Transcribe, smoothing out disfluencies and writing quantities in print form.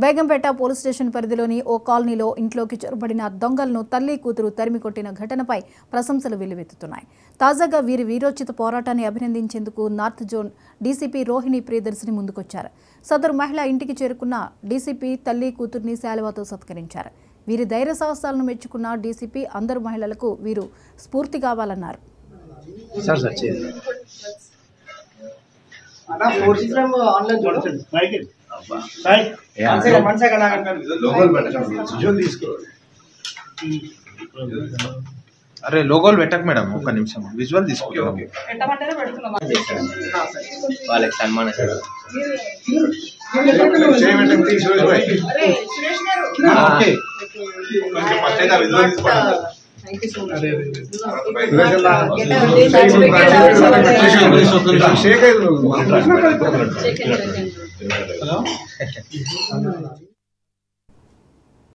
Begumpet police station పరిధిలోని ఓ కాలనీలో ఇంట్లోకి చొరబడిన దొంగలను తల్లి కూతురు తరిమి కొట్టిన ఘటనపై ప్రశంసలు వెల్లువెత్తుతున్నాయి. తాజాగా వీరి వీరోచిత పోరాటాన్ని అభినందించేందుకు north zone DCP Rohini Priyadarshini ముందుకొచ్చారు. సదరు మహిళ ఇంటికి చేరుకున్న డీసీపీ తల్లి కూతుర్ని శాలువాతో సత్కరించారు. వీరి ధైర్య సాహసాలను మెచ్చుకున్న డీసీపీ అందరు మహిళలకు వీరు స్ఫూర్తి కావాలన్నారు. అరే లోగోలు పెట్టకు మేడం, ఒక్క నిమిషం విజువల్ తీసుకో. వాళ్ళకి సన్మానం Hello.